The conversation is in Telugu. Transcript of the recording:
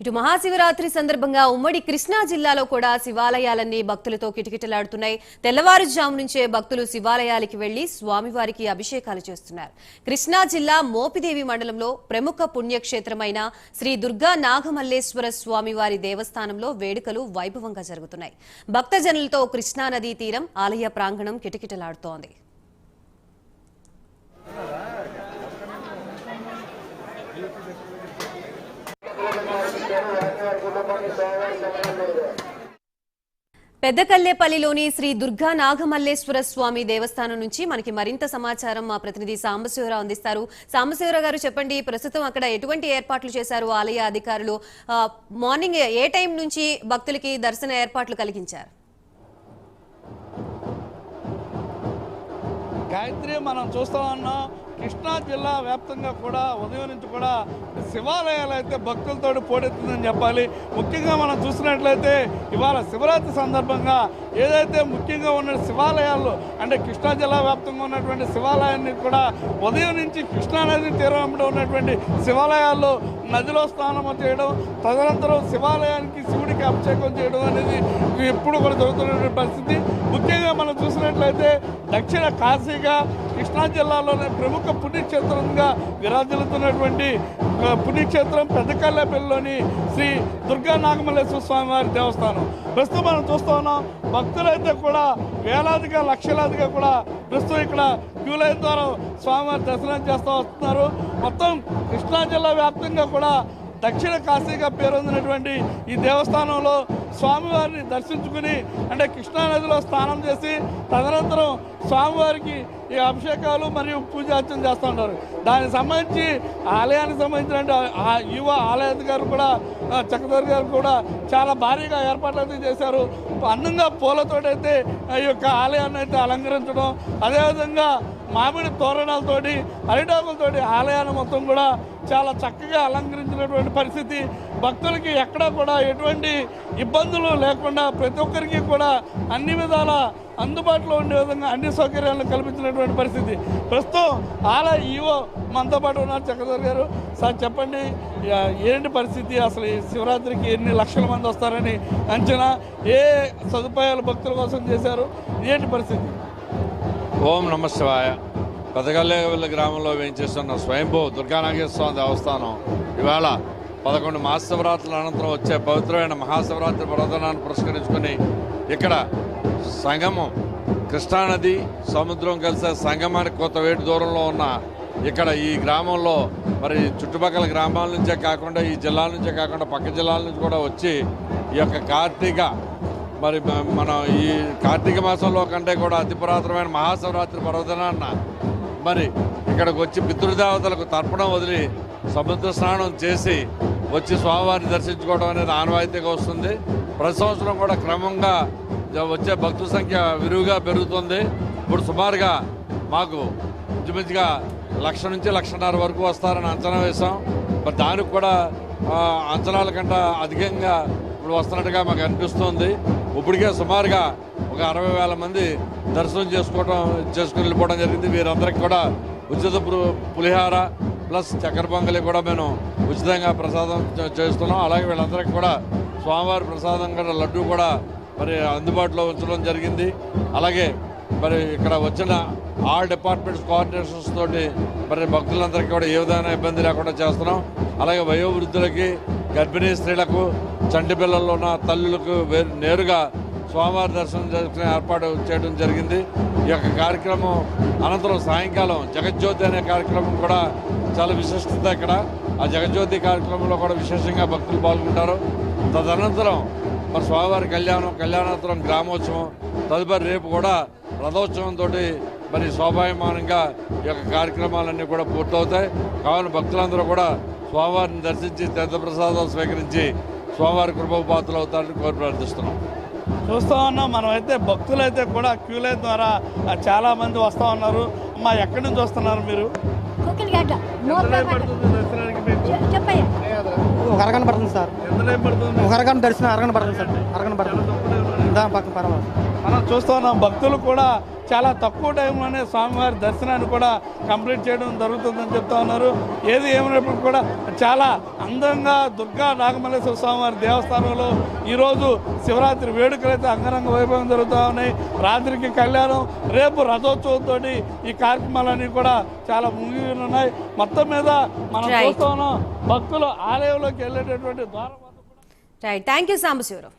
ఇటు మహాశివరాత్రి సందర్భంగా ఉమ్మడి కృష్ణా జిల్లాలో కూడా శివాలయాలన్నీ భక్తులతో కిటకిటలాడుతున్నాయి. తెల్లవారుజాము నుంచే భక్తులు శివాలయాలకు వెళ్లి స్వామివారికి అభిషేకాలు చేస్తున్నారు. కృష్ణా జిల్లా మోపిదేవి మండలంలో ప్రముఖ పుణ్యక్షేత్రమైన శ్రీ దుర్గా నాగమల్లేశ్వర స్వామివారి దేవస్థానంలో వేడుకలు వైభవంగా జరుగుతున్నాయి. భక్తజనులతో కృష్ణానదీ తీరం ఆలయ ప్రాంగణం కిటకిటలాడుతోంది. పెద్దకల్లేపల్లిలోని శ్రీ దుర్గా నాగమల్లేశ్వర స్వామి దేవస్థానం నుంచి మనకి మరింత సమాచారం మా ప్రతినిధి సాంబశివరావు అందిస్తారు. సాంబశివరావు గారు, చెప్పండి, ప్రస్తుతం అక్కడ ఎటువంటి ఏర్పాట్లు చేశారు ఆలయ అధికారులు? మార్నింగ్ ఏ టైం నుంచి భక్తులకి దర్శన ఏర్పాట్లు కలిగించారు? గాయత్రి, మనం చూస్తూ ఉన్నాం కృష్ణా జిల్లా వ్యాప్తంగా కూడా ఉదయం నుంచి కూడా శివాలయాలు అయితే భక్తులతో పోటెత్తుందని చెప్పాలి. ముఖ్యంగా మనం చూసినట్లయితే ఇవాళ శివరాత్రి సందర్భంగా ఏదైతే ముఖ్యంగా ఉన్న శివాలయాల్లో అంటే కృష్ణా జిల్లా వ్యాప్తంగా ఉన్నటువంటి శివాలయాన్ని కూడా ఉదయం నుంచి కృష్ణానది తీరంలో ఉన్నటువంటి శివాలయాల్లో నదిలో స్నానం చేయడం, తదనంతరం శివాలయానికి శివుడికి అభిషేకం చేయడం అనేది ఎప్పుడు కూడా జరుగుతున్నటువంటి పరిస్థితి. ముఖ్యంగా మనం చూసినట్లయితే దక్షిణ కాశీగా కృష్ణా జిల్లాలోనే ప్రముఖ పుణ్యక్షేత్రంగా విరాజిల్లుతున్నటువంటి పుణ్యక్షేత్రం పెద్దకల్లేపల్లిలోని శ్రీ దుర్గా నాగమల్లేశ్వర స్వామి వారి దేవస్థానం. ప్రస్తుతం మనం చూస్తూ ఉన్నాం భక్తులైతే కూడా వేలాదిగా లక్షలాదిగా కూడా ప్రస్తుతం ఇక్కడ క్యూ లైన్ ద్వారా స్వామివారి దర్శనం చేస్తూ వస్తున్నారు. మొత్తం కృష్ణా జిల్లా వ్యాప్తంగా కూడా దక్షిణ కాశీగా పేరొందినటువంటి ఈ దేవస్థానంలో స్వామివారిని దర్శించుకుని అంటే కృష్ణానదిలో స్నానం చేసి తదనంతరం స్వామివారికి ఈ అభిషేకాలు మరియు పూజార్చన చేస్తూ ఉంటారు. దానికి సంబంధించి ఆలయానికి సంబంధించిన యువ ఆలయాధికారులు కూడా చక్రధర్ గారు కూడా చాలా భారీగా ఏర్పాట్లు అయితే చేశారు. అందంగా పూలతోటైతే ఈ యొక్క ఆలయాన్ని అయితే అలంకరించడం, అదేవిధంగా మామిడి తోరణాలతోటి అరిటాకులతోటి ఆలయాన్ని మొత్తం కూడా చాలా చక్కగా అలంకరించినటువంటి పరిస్థితి. భక్తులకి ఎక్కడా కూడా ఎటువంటి ఇబ్బందులు లేకుండా ప్రతి ఒక్కరికి కూడా అన్ని విధాల అందుబాటులో ఉండే విధంగా అన్ని సౌకర్యాలను కల్పించినటువంటి పరిస్థితి. ప్రస్తుతం ఆలయ ఈవో మనతో పాటు ఉన్నారు చక్రధర్ గారు. సార్, చెప్పండి, ఏంటి పరిస్థితి? అసలు ఈ శివరాత్రికి ఎన్ని లక్షల మంది వస్తారని అంచనా? ఏ సదుపాయాలు భక్తుల కోసం చేశారు? ఏంటి పరిస్థితి? ఓం నమ శివాయ. పెద్దకల్లేపల్లి గ్రామంలో వేయించేస్తున్న స్వయంభూ దుర్గానాగేశ్వర స్వామి దేవస్థానం ఇవాళ 11 మహాశివరాత్రుల అనంతరం వచ్చే పవిత్రమైన మహాశివరాత్రి పర్వదినాన్ని పురస్కరించుకొని ఇక్కడ సంగమం కృష్ణానది సముద్రం కలిసే సంగమానికి కొత్తవేటు దూరంలో ఉన్న ఇక్కడ ఈ గ్రామంలో మరి చుట్టుపక్కల గ్రామాల నుంచే కాకుండా ఈ జిల్లాల నుంచే కాకుండా పక్క జిల్లాల నుంచి కూడా వచ్చి ఈ యొక్క కార్తీక మరి మనం ఈ కార్తీక మాసంలో కంటే కూడా అతి పురాతనమైన మహాశివరాత్రి పర్వదినాన్న మరి ఇక్కడికి వచ్చి పితృదేవతలకు తర్పణం వదిలి సముద్ర స్నానం చేసి వచ్చి స్వామివారిని దర్శించుకోవడం అనేది ఆనవాయితీగా వస్తుంది. ప్రతి సంవత్సరం కూడా క్రమంగా వచ్చే భక్తుల సంఖ్య విరివిగా పెరుగుతుంది. ఇప్పుడు సుమారుగా మాకు ఇంచుమించుగా 1,00,000 నుంచి 1,50,000 వరకు వస్తారని అంచనా వేశాం. మరి దానికి కూడా అంచనాల కంటే అధికంగా ఇప్పుడు వస్తున్నట్టుగా మాకు అనిపిస్తుంది. ఇప్పటికే సుమారుగా ఒక 60,000 మంది దర్శనం చేసుకుని వెళ్ళిపోవడం జరిగింది. వీరందరికీ కూడా ఉచిత పులిహార ప్లస్ చక్కెర పొంగలి కూడా మేము ఉచితంగా ప్రసాదం చేస్తున్నాం. అలాగే వీళ్ళందరికీ కూడా స్వామివారి ప్రసాదం కూడా లడ్డు కూడా మరి అందుబాటులో ఉంచడం జరిగింది. అలాగే మరి ఇక్కడ వచ్చిన ఆల్ డిపార్ట్మెంట్స్ కోఆర్డినేషన్స్ తోటి మరి భక్తులందరికీ కూడా ఏ విధమైన ఇబ్బంది లేకుండా చేస్తున్నాం. అలాగే వయోవృద్ధులకి, గర్భిణీ స్త్రీలకు, చంటి పిల్లల్లో ఉన్న తల్లులకు నేరుగా స్వామివారి దర్శనం చేసుకునే ఏర్పాటు చేయడం జరిగింది. ఈ యొక్క కార్యక్రమం అనంతరం సాయంకాలం జగజ్యోతి అనే కార్యక్రమం కూడా చాలా విశిష్టత. ఇక్కడ ఆ జగజ్యోతి కార్యక్రమంలో కూడా విశేషంగా భక్తులు పాల్గొంటారు. తదనంతరం మరి స్వామివారి కళ్యాణానంతరం గ్రామోత్సవం, తదుపరి రేపు కూడా రథోత్సవంతో మరి శోభాయమానంగా ఈ యొక్క కార్యక్రమాలన్నీ కూడా పూర్తవుతాయి. కావున భక్తులందరూ కూడా స్వామివారిని దర్శించి తీర్థప్రసాదాలు స్వీకరించి స్వామివారి కృపపాత్రలు అవుతారని కోరి ప్రార్థిస్తున్నాం. చూస్తూ ఉన్నాం మనమైతే భక్తులైతే కూడా క్యూ లైన్ ద్వారా చాలా మంది వస్తూ ఉన్నారు. అమ్మా, ఎక్కడి నుంచి వస్తున్నారు మీరు? ఒక అరగంట పడుతుంది సార్. ఎంత టైం పడుతుంది? ఒక అరగంట దర్శనం అరగంట పడుతుంది సార్. అరగంట పడుతుంది. దాని పక్క పర్వాలేదు. మనం చూస్తూ ఉన్నాం భక్తులు కూడా చాలా తక్కువ టైంలోనే స్వామివారి దర్శనాన్ని కూడా కంప్లీట్ చేయడం జరుగుతుందని చెప్తా ఉన్నారు. ఏది ఏమైనప్పుడు కూడా చాలా అందంగా దుర్గా నాగమల్లేశ్వర స్వామివారి దేవస్థానంలో ఈరోజు శివరాత్రి వేడుకలు అయితే అంగరంగ వైభవం జరుగుతూ ఉన్నాయి. రాత్రికి కళ్యాణం, రేపు రథోత్సవంతో ఈ కార్యక్రమాలన్నీ కూడా చాలా ముగిఉన్నాయి. మొత్తం మీద మనం చూస్తూ ఉన్నాం భక్తులు ఆలయంలోకి వెళ్ళేటటువంటి ద్వారం. Right, thank you Sambasivarao.